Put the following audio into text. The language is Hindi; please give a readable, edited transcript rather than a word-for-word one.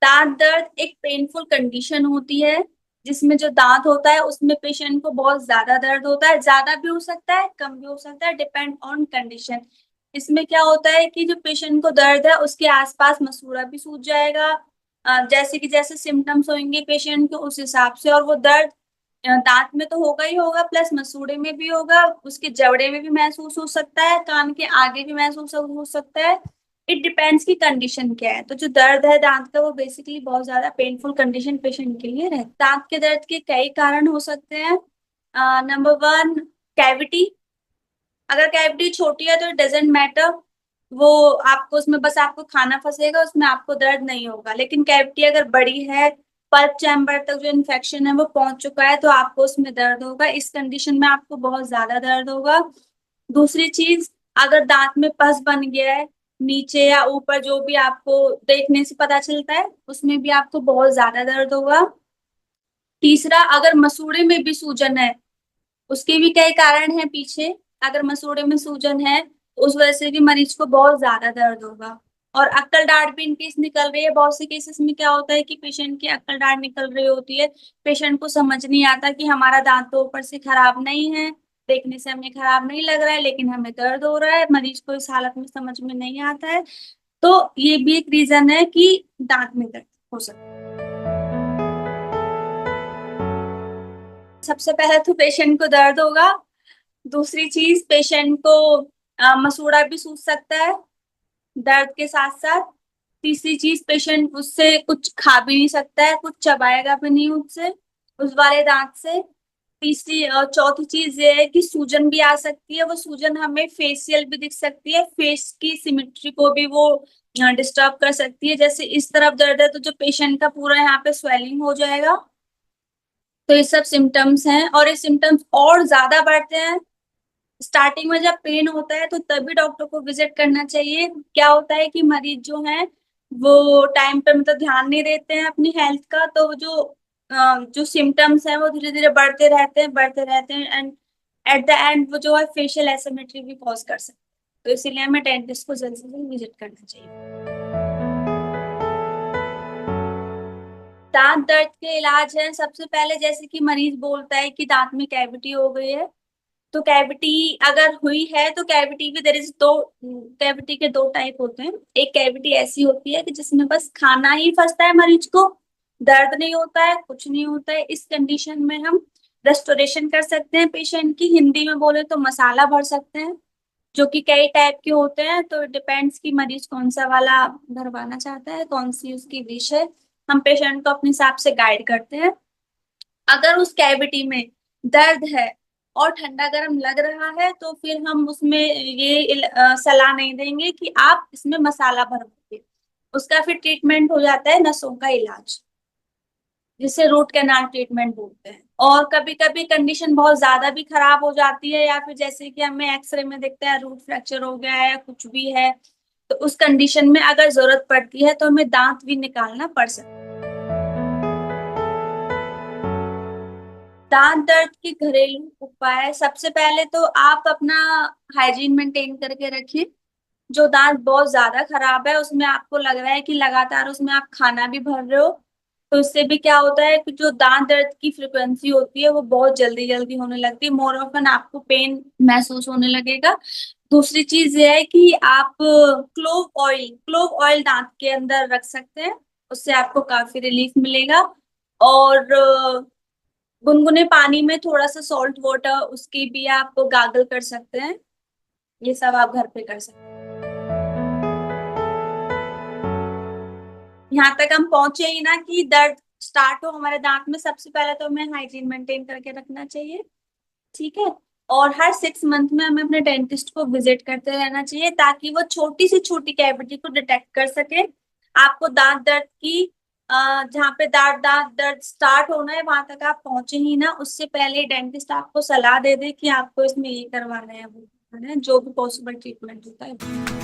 दांत दर्द एक पेनफुल कंडीशन होती है जिसमें जो दांत होता है उसमें पेशेंट को बहुत ज्यादा दर्द होता है, ज्यादा भी हो सकता है कम भी हो सकता है, डिपेंड ऑन कंडीशन। इसमें क्या होता है कि जो पेशेंट को दर्द है उसके आसपास मसूड़ा भी सूज जाएगा। जैसे कि जैसे सिम्टम्स होंगे पेशेंट के उस हिसाब से, और वो दर्द दांत में तो होगा ही होगा, प्लस मसूड़े में भी होगा, उसके जबड़े में भी महसूस हो सकता है, कान के आगे भी महसूस हो सकता है। इट डिपेंड्स की कंडीशन क्या है। तो जो दर्द है दांत का वो बेसिकली बहुत ज्यादा पेनफुल कंडीशन पेशेंट के लिए रहता है। दांत के दर्द के कई कारण हो सकते हैं। Number one, cavity. अगर कैविटी छोटी है तो इट डजेंट मैटर, वो आपको उसमें बस आपको खाना फंसेगा, उसमें आपको दर्द नहीं होगा। लेकिन कैविटी अगर बड़ी है, पल्प चैम्बर तक जो इन्फेक्शन है वो पहुंच चुका है, तो आपको उसमें दर्द होगा। इस कंडीशन में आपको बहुत ज्यादा दर्द होगा। दूसरी चीज, अगर दांत में पस बन गया है नीचे या ऊपर, जो भी आपको देखने से पता चलता है, उसमें भी आपको बहुत ज्यादा दर्द होगा। तीसरा, अगर मसूड़े में भी सूजन है, उसके भी कई कारण हैं पीछे। अगर मसूड़े में सूजन है तो उस वजह से भी मरीज को बहुत ज्यादा दर्द होगा। और अक्कल दाढ़ भी इनकेस निकल रही है, बहुत से केसेस में क्या होता है कि पेशेंट की अक्कल दाढ़ निकल रही होती है, पेशेंट को समझ नहीं आता कि हमारा दांत तो ऊपर से खराब नहीं है, देखने से हमें खराब नहीं लग रहा है, लेकिन हमें दर्द हो रहा है। मरीज को इस हालत में समझ में नहीं आता है। तो ये भी एक रीजन है कि दांत में दर्द हो सकता है। सबसे पहले तो पेशेंट को दर्द होगा। दूसरी चीज, पेशेंट को मसूड़ा भी सूज सकता है दर्द के साथ साथ। तीसरी चीज, पेशेंट उससे कुछ खा भी नहीं सकता है, कुछ चबाएगा भी नहीं उससे, उस वाले दांत से। तीसरी और चौथी चीज ये है कि सूजन भी आ सकती है। वो सूजन हमें फेशियल भी दिख सकती है, फेस की सिमेट्री को भी वो डिस्टर्ब कर सकती है। जैसे इस तरफ दर्द है तो जो पेशेंट का पूरा यहाँ पे स्वेलिंग हो जाएगा। तो ये सब सिम्टम्स हैं, और ये सिम्टम्स और ज्यादा बढ़ते हैं स्टार्टिंग में। जब पेन होता है तो तभी डॉक्टर को विजिट करना चाहिए। क्या होता है कि मरीज जो हैं वो टाइम पे मतलब ध्यान नहीं देते हैं अपनी हेल्थ का, तो वो जो सिम्टम्स हैं वो धीरे धीरे बढ़ते रहते हैं, एंड एट द एंड वो जो है फेशियल एसिमेट्री भी कॉज कर सकते हैं। तो इसीलिए हमें डेंटिस्ट को जल्द से जल्द विजिट करना चाहिए। दांत दर्द के इलाज है, सबसे पहले जैसे कि मरीज बोलता है कि दांत में कैविटी हो गई है, तो कैविटी अगर हुई है तो कैविटी भी देयर इज दो, कैविटी के दो टाइप होते हैं। एक कैविटी ऐसी होती है कि जिसमें बस खाना ही फंसता है, मरीज को दर्द नहीं होता है, कुछ नहीं होता है। इस कंडीशन में हम रेस्टोरेशन कर सकते हैं पेशेंट की, हिंदी में बोले तो मसाला भर सकते हैं, जो कि कई टाइप के होते हैं। तो डिपेंड्स कि मरीज कौन सा वाला भरवाना चाहता है, कौन सी उसकी विश है। हम पेशेंट को अपने हिसाब से गाइड करते हैं। अगर उस कैविटी में दर्द है और ठंडा गर्म लग रहा है तो फिर हम उसमें ये सलाह नहीं देंगे कि आप इसमें मसाला भरवाइए। उसका फिर ट्रीटमेंट हो जाता है नसों का इलाज, जिसे रूट कैनाल ट्रीटमेंट बोलते हैं। और कभी कभी कंडीशन बहुत ज्यादा भी खराब हो जाती है, या फिर जैसे कि हमें एक्सरे में दिखता है रूट फ्रैक्चर हो गया है या कुछ भी है, तो उस कंडीशन में अगर जरूरत पड़ती है तो हमें दांत भी निकालना पड़ सकता है। दांत दर्द के घरेलू उपाय, सबसे पहले तो आप अपना हाइजीन मेंटेन करके रखिए। जो दांत बहुत ज्यादा खराब है, उसमें आपको लग रहा है कि लगातार उसमें आप खाना भी भर रहे हो, तो इससे भी क्या होता है कि जो दांत दर्द की फ्रिक्वेंसी होती है वो बहुत जल्दी जल्दी होने लगती है, मोर ऑफन आपको पेन महसूस होने लगेगा। दूसरी चीज ये है कि आप क्लोव ऑयल दांत के अंदर रख सकते हैं, उससे आपको काफी रिलीफ मिलेगा। और गुनगुने पानी में थोड़ा सा सॉल्ट वाटर, उसकी भी आप गागल कर सकते हैं। ये सब आप घर पे कर सकते हैं। यहाँ तक हम पहुंचे ही ना कि दर्द स्टार्ट हो हमारे दांत में, सबसे पहले तो हमें हाइजीन मेंटेन करके रखना चाहिए। ठीक है। और हर 6 मंथ में हमें अपने डेंटिस्ट को विजिट करते रहना चाहिए, ताकि वो छोटी से छोटी कैविटी को डिटेक्ट कर सके। आपको दांत दर्द की जहाँ पे दांत दांत दर्द स्टार्ट होना है वहां तक आप पहुंचे ही ना, उससे पहले डेंटिस्ट आपको सलाह दे दे कि आपको इसमें ये करवाना है वो करवाना है, जो भी पॉसिबल ट्रीटमेंट होता है।